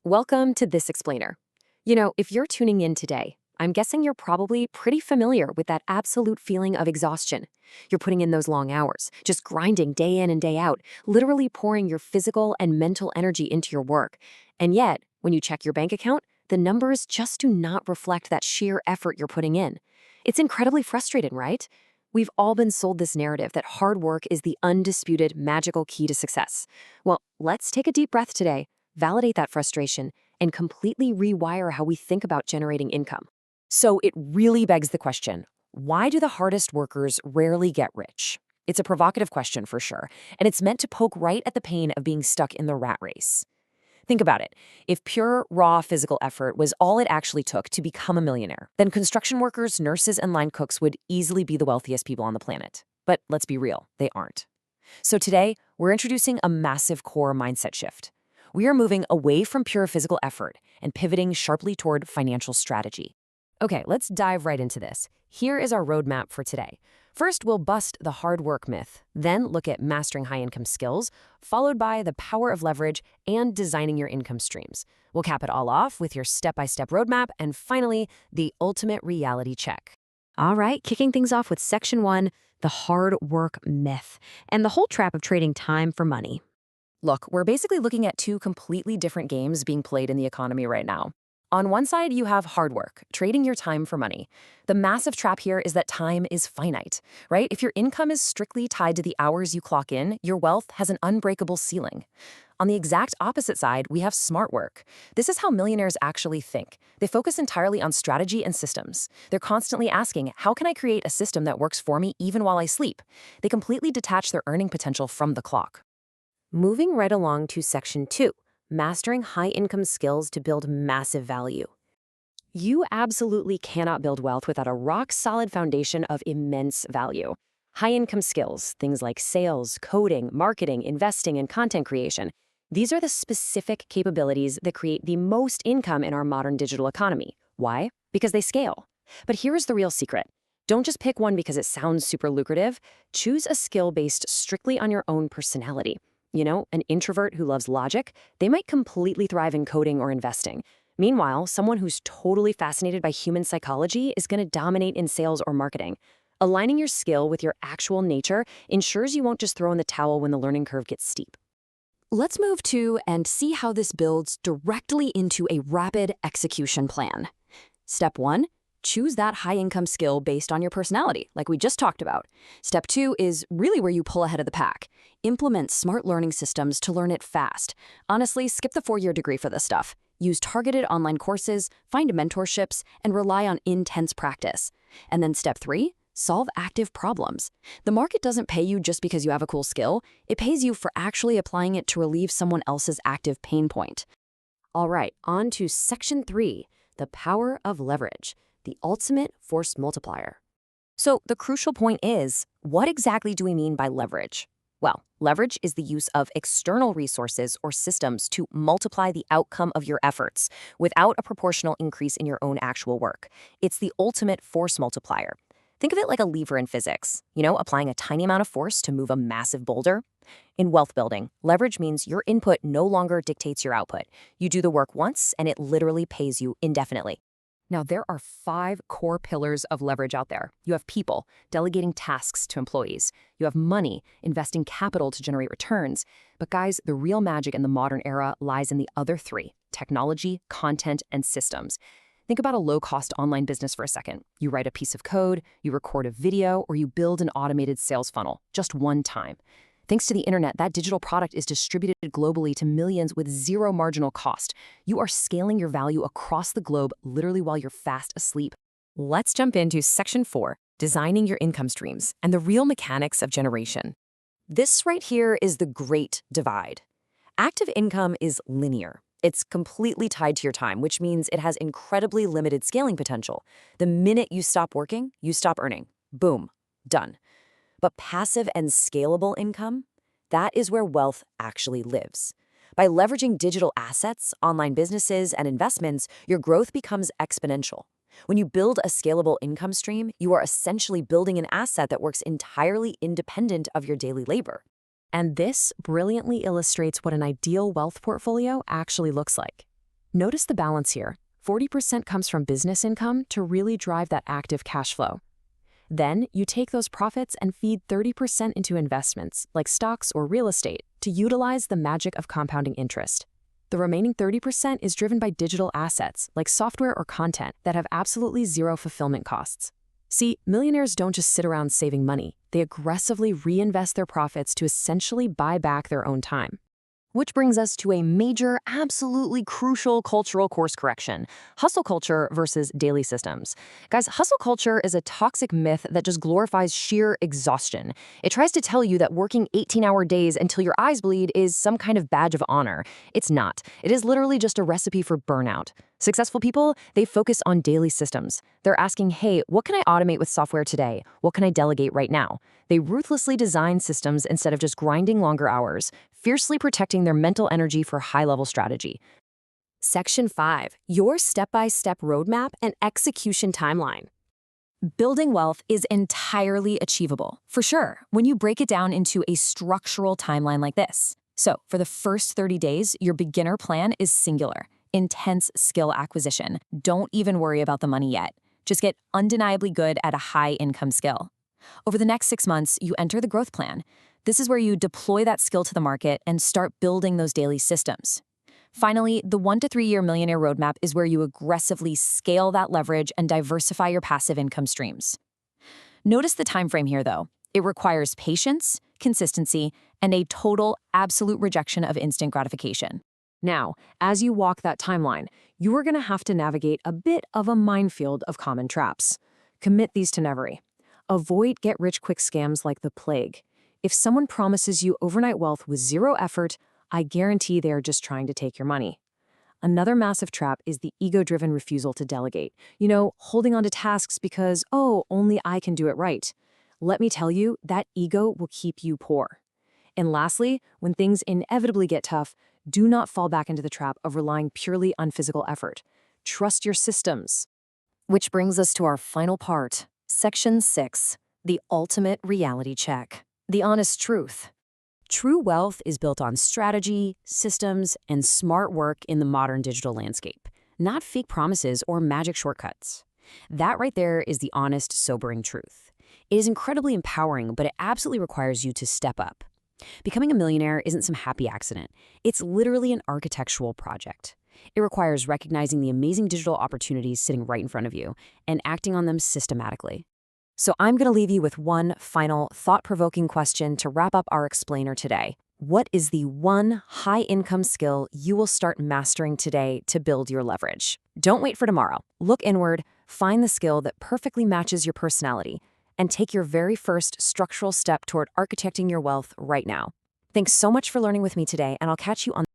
Welcome to This Explainer. If you're tuning in today, I'm guessing you're probably pretty familiar with that absolute feeling of exhaustion. You're putting in those long hours, just grinding day in and day out, literally pouring your physical and mental energy into your work. And yet, when you check your bank account, the numbers just do not reflect that sheer effort you're putting in. It's incredibly frustrating, right? We've all been sold this narrative that hard work is the undisputed magical key to success. Well, let's take a deep breath today, validate that frustration, and completely rewire how we think about generating income. So it really begs the question, why do the hardest workers rarely get rich? It's a provocative question for sure, and it's meant to poke right at the pain of being stuck in the rat race. Think about it. If pure, raw physical effort was all it actually took to become a millionaire, then construction workers, nurses, and line cooks would easily be the wealthiest people on the planet. But let's be real, they aren't. So today, we're introducing a massive core mindset shift. We are moving away from pure physical effort and pivoting sharply toward financial strategy. Okay, let's dive right into this. Here is our roadmap for today. First, we'll bust the hard work myth, then look at mastering high-income skills, followed by the power of leverage and designing your income streams. We'll cap it all off with your step-by-step roadmap, and finally, the ultimate reality check. All right, kicking things off with Section 1, the hard work myth, and the whole trap of trading time for money. Look, we're basically looking at two completely different games being played in the economy right now. On one side, you have hard work, trading your time for money. The massive trap here is that time is finite, right? If your income is strictly tied to the hours you clock in, your wealth has an unbreakable ceiling. On the exact opposite side, we have smart work. This is how millionaires actually think. They focus entirely on strategy and systems. They're constantly asking, how can I create a system that works for me even while I sleep? They completely detach their earning potential from the clock. Moving right along to Section 2. Mastering high-income skills to build massive value. You absolutely cannot build wealth without a rock-solid foundation of immense value. High-income skills, things like sales, coding, marketing, investing, and content creation, these are the specific capabilities that create the most income in our modern digital economy. Why? Because they scale. But here's the real secret. Don't just pick one because it sounds super lucrative. Choose a skill based strictly on your own personality. An introvert who loves logic, they might completely thrive in coding or investing. Meanwhile, someone who's totally fascinated by human psychology is going to dominate in sales or marketing. Aligning your skill with your actual nature ensures you won't just throw in the towel when the learning curve gets steep. Let's move to and see how this builds directly into a rapid execution plan. Step 1. Choose that high-income skill based on your personality, like we just talked about. Step 2 is really where you pull ahead of the pack. Implement smart learning systems to learn it fast. Honestly, skip the 4-year degree for this stuff. Use targeted online courses, find mentorships, and rely on intense practice. And then Step 3, solve active problems. The market doesn't pay you just because you have a cool skill. It pays you for actually applying it to relieve someone else's active pain point. All right, on to Section 3, the power of leverage. The ultimate force multiplier. So the crucial point is, what exactly do we mean by leverage? Well, leverage is the use of external resources or systems to multiply the outcome of your efforts without a proportional increase in your own actual work. It's the ultimate force multiplier. Think of it like a lever in physics, applying a tiny amount of force to move a massive boulder. In wealth building, leverage means your input no longer dictates your output. You do the work once, and it literally pays you indefinitely. Now, there are 5 core pillars of leverage out there. You have people, delegating tasks to employees. You have money, investing capital to generate returns. But guys, the real magic in the modern era lies in the other 3, technology, content, and systems. Think about a low-cost online business for a second. You write a piece of code, you record a video, or you build an automated sales funnel, just one time. Thanks to the internet, that digital product is distributed globally to millions with zero marginal cost. You are scaling your value across the globe literally while you're fast asleep. Let's jump into Section 4, designing your income streams and the real mechanics of generation. This right here is the great divide. Active income is linear. It's completely tied to your time, which means it has incredibly limited scaling potential. The minute you stop working, you stop earning. Boom, done. But passive and scalable income, that is where wealth actually lives. By leveraging digital assets, online businesses, and investments, your growth becomes exponential. When you build a scalable income stream, you are essentially building an asset that works entirely independent of your daily labor. And this brilliantly illustrates what an ideal wealth portfolio actually looks like. Notice the balance here. 40% comes from business income to really drive that active cash flow. Then you take those profits and feed 30% into investments, like stocks or real estate, to utilize the magic of compounding interest. The remaining 30% is driven by digital assets, like software or content, that have absolutely zero fulfillment costs. See, millionaires don't just sit around saving money. They aggressively reinvest their profits to essentially buy back their own time. Which brings us to a major, absolutely crucial cultural course correction: hustle culture versus daily systems. Guys, hustle culture is a toxic myth that just glorifies sheer exhaustion. It tries to tell you that working 18-hour days until your eyes bleed is some kind of badge of honor. It's not. It is literally just a recipe for burnout. Successful people, they focus on daily systems. They're asking, hey, what can I automate with software today? What can I delegate right now? They ruthlessly design systems instead of just grinding longer hours, fiercely protecting their mental energy for high-level strategy. Section 5. Your step-by-step roadmap and execution timeline. Building wealth is entirely achievable, for sure, when you break it down into a structural timeline like this. So, for the first 30 days, your beginner plan is singular: intense skill acquisition. Don't even worry about the money yet. Just get undeniably good at a high-income skill. Over the next 6 months, you enter the growth plan. This is where you deploy that skill to the market and start building those daily systems. Finally, the 1 to 3 year millionaire roadmap is where you aggressively scale that leverage and diversify your passive income streams. Notice the time frame here, though. It requires patience, consistency, and a total, absolute rejection of instant gratification. Now, as you walk that timeline, you are going to have to navigate a bit of a minefield of common traps. Commit these to nevery. Avoid get-rich-quick scams like the plague. If someone promises you overnight wealth with zero effort, I guarantee they are just trying to take your money. Another massive trap is the ego-driven refusal to delegate. Holding on to tasks because, oh, only I can do it right. Let me tell you, that ego will keep you poor. And lastly, when things inevitably get tough, do not fall back into the trap of relying purely on physical effort. Trust your systems. Which brings us to our final part, Section 6, the ultimate reality check. The honest truth. True wealth is built on strategy, systems, and smart work in the modern digital landscape, not fake promises or magic shortcuts. That right there is the honest, sobering truth. It is incredibly empowering, but it absolutely requires you to step up. Becoming a millionaire isn't some happy accident. It's literally an architectural project. It requires recognizing the amazing digital opportunities sitting right in front of you and acting on them systematically. So I'm going to leave you with one final thought-provoking question to wrap up our explainer today. What is the one high-income skill you will start mastering today to build your leverage? Don't wait for tomorrow. Look inward, find the skill that perfectly matches your personality, and take your very first structural step toward architecting your wealth right now. Thanks so much for learning with me today, and I'll catch you on